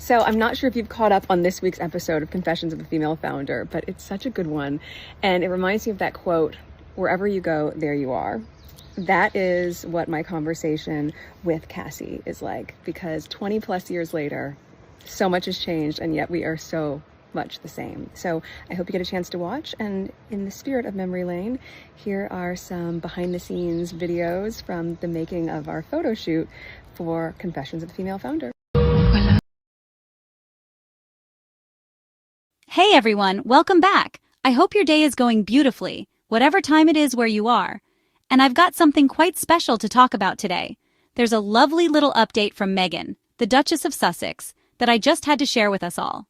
So I'm not sure if you've caught up on this week's episode of Confessions of a Female Founder, but it's such a good one. And it reminds me of that quote, "Wherever you go, there you are." That is what my conversation with Cassie is like, because 20 plus years later, so much has changed, and yet we are so much the same. So I hope you get a chance to watch. And in the spirit of memory lane, here are some behind the scenes videos from the making of our photo shoot for Confessions of a Female Founder. Hey everyone, welcome back. I hope your day is going beautifully, whatever time it is where you are. And I've got something quite special to talk about today. There's a lovely little update from Meghan, the Duchess of Sussex, that I just had to share with us all.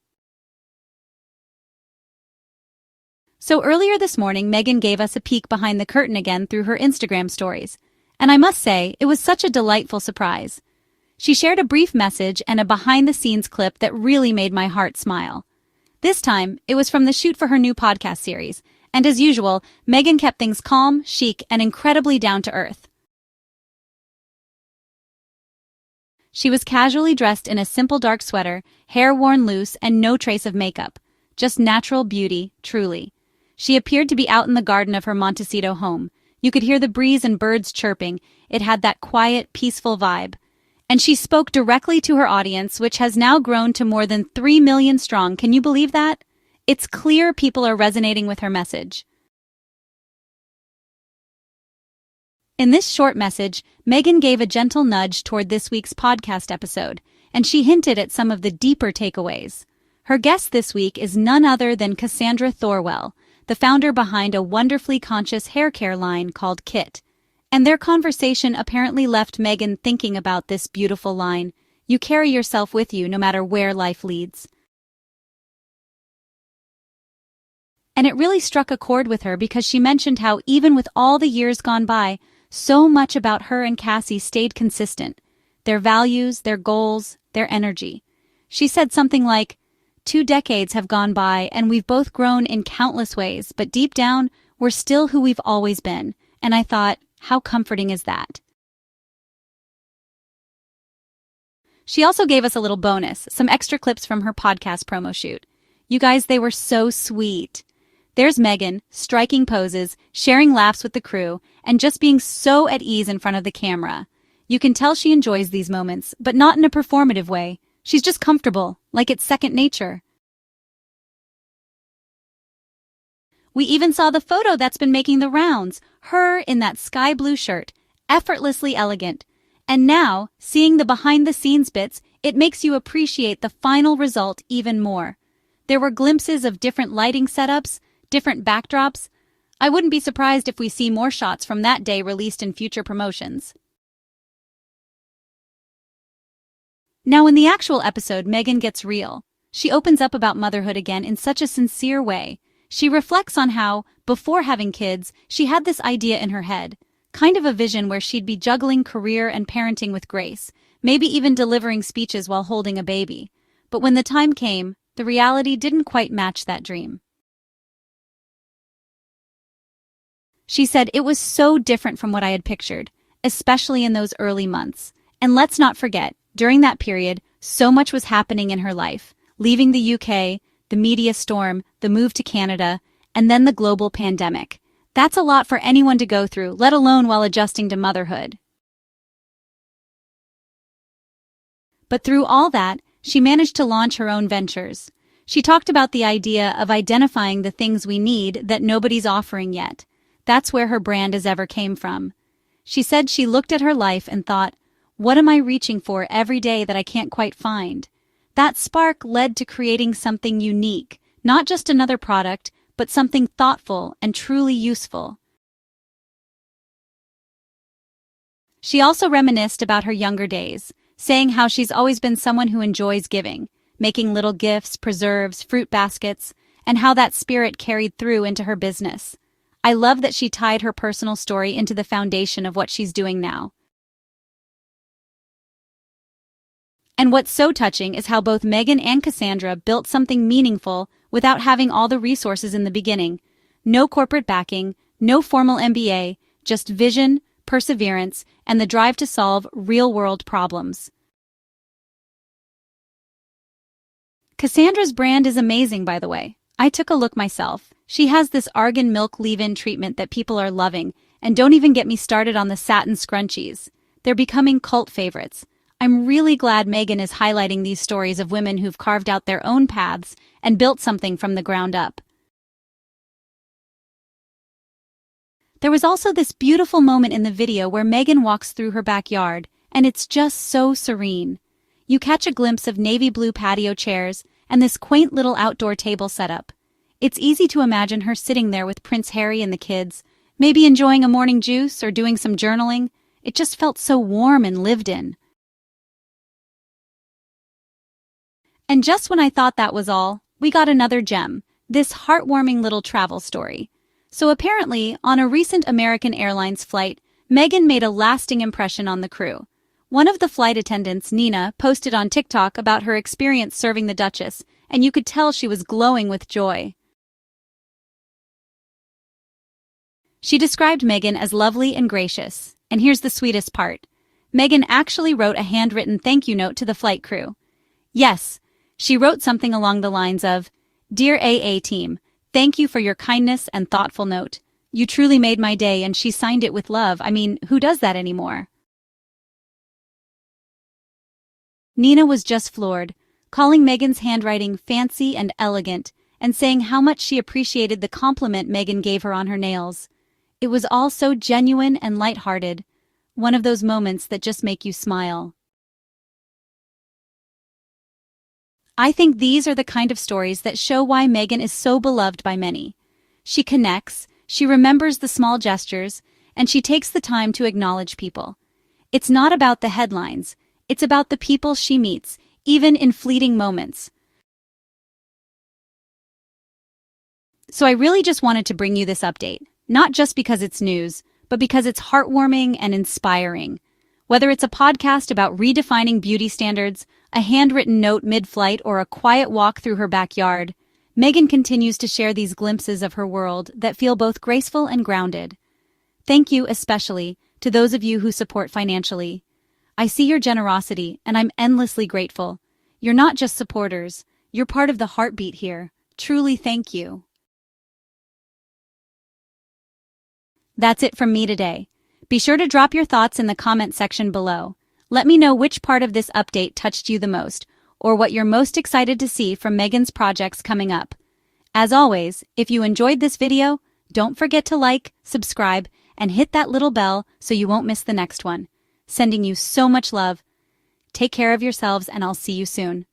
So earlier this morning, Meghan gave us a peek behind the curtain again through her Instagram stories. And I must say, it was such a delightful surprise. She shared a brief message and a behind-the-scenes clip that really made my heart smile. This time, it was from the shoot for her new podcast series, and as usual, Meghan kept things calm, chic, and incredibly down-to-earth. She was casually dressed in a simple dark sweater, hair worn loose, and no trace of makeup. Just natural beauty, truly. She appeared to be out in the garden of her Montecito home. You could hear the breeze and birds chirping. It had that quiet, peaceful vibe. And she spoke directly to her audience, which has now grown to more than 3 million strong. Can you believe that? It's clear people are resonating with her message. In this short message, Meghan gave a gentle nudge toward this week's podcast episode, and she hinted at some of the deeper takeaways. Her guest this week is none other than Cassandra Thorwell, the founder behind a wonderfully conscious hair care line called Kit. And their conversation apparently left Meghan thinking about this beautiful line, "You carry yourself with you no matter where life leads." And it really struck a chord with her because she mentioned how even with all the years gone by, so much about her and Cassie stayed consistent. Their values, their goals, their energy. She said something like, 2 decades have gone by and we've both grown in countless ways, but deep down, we're still who we've always been. And I thought, how comforting is that? She also gave us a little bonus, some extra clips from her podcast promo shoot. You guys, they were so sweet. There's Meghan, striking poses, sharing laughs with the crew, and just being so at ease in front of the camera. You can tell she enjoys these moments, but not in a performative way. She's just comfortable, like it's second nature. We even saw the photo that's been making the rounds, her in that sky blue shirt, effortlessly elegant. And now, seeing the behind-the-scenes bits, it makes you appreciate the final result even more. There were glimpses of different lighting setups, different backdrops. I wouldn't be surprised if we see more shots from that day released in future promotions. Now in the actual episode, Meghan gets real. She opens up about motherhood again in such a sincere way. She reflects on how, before having kids, she had this idea in her head, kind of a vision where she'd be juggling career and parenting with grace, maybe even delivering speeches while holding a baby. But when the time came, the reality didn't quite match that dream. She said it was so different from what I had pictured, especially in those early months. And let's not forget, during that period, so much was happening in her life, leaving the UK, the media storm, the move to Canada, and then the global pandemic. That's a lot for anyone to go through, let alone while adjusting to motherhood. But through all that, she managed to launch her own ventures. She talked about the idea of identifying the things we need that nobody's offering yet. That's where her brand as ever came from. She said she looked at her life and thought, what am I reaching for every day that I can't quite find? That spark led to creating something unique, not just another product, but something thoughtful and truly useful. She also reminisced about her younger days, saying how she's always been someone who enjoys giving, making little gifts, preserves, fruit baskets, and how that spirit carried through into her business. I love that she tied her personal story into the foundation of what she's doing now. And what's so touching is how both Meghan and Cassandra built something meaningful without having all the resources in the beginning. No corporate backing, no formal MBA, just vision, perseverance, and the drive to solve real-world problems. Cassandra's brand is amazing, by the way. I took a look myself. She has this argan milk leave-in treatment that people are loving, and don't even get me started on the satin scrunchies. They're becoming cult favorites. I'm really glad Meghan is highlighting these stories of women who've carved out their own paths and built something from the ground up. There was also this beautiful moment in the video where Meghan walks through her backyard, and it's just so serene. You catch a glimpse of navy blue patio chairs and this quaint little outdoor table setup. It's easy to imagine her sitting there with Prince Harry and the kids, maybe enjoying a morning juice or doing some journaling. It just felt so warm and lived in. And just when I thought that was all, we got another gem, this heartwarming little travel story. So apparently, on a recent American Airlines flight, Meghan made a lasting impression on the crew. One of the flight attendants, Nina, posted on TikTok about her experience serving the Duchess, and you could tell she was glowing with joy. She described Meghan as lovely and gracious, and here's the sweetest part. Meghan actually wrote a handwritten thank you note to the flight crew. Yes, she wrote something along the lines of, "Dear AA team, thank you for your kindness and thoughtful note. You truly made my day," and she signed it with love. I mean, who does that anymore? Nina was just floored, calling Meghan's handwriting fancy and elegant, and saying how much she appreciated the compliment Meghan gave her on her nails. It was all so genuine and lighthearted, one of those moments that just make you smile. I think these are the kind of stories that show why Meghan is so beloved by many. She connects, she remembers the small gestures, and she takes the time to acknowledge people. It's not about the headlines. It's about the people she meets, even in fleeting moments. So I really just wanted to bring you this update, not just because it's news, but because it's heartwarming and inspiring. Whether it's a podcast about redefining beauty standards, a handwritten note mid-flight, or a quiet walk through her backyard, Meghan continues to share these glimpses of her world that feel both graceful and grounded. Thank you especially to those of you who support financially. I see your generosity, and I'm endlessly grateful. You're not just supporters, you're part of the heartbeat here. Truly thank you. That's it from me today. Be sure to drop your thoughts in the comment section below. Let me know which part of this update touched you the most, or what you're most excited to see from Meghan's projects coming up. As always, if you enjoyed this video, don't forget to like, subscribe, and hit that little bell so you won't miss the next one. Sending you so much love. Take care of yourselves, and I'll see you soon.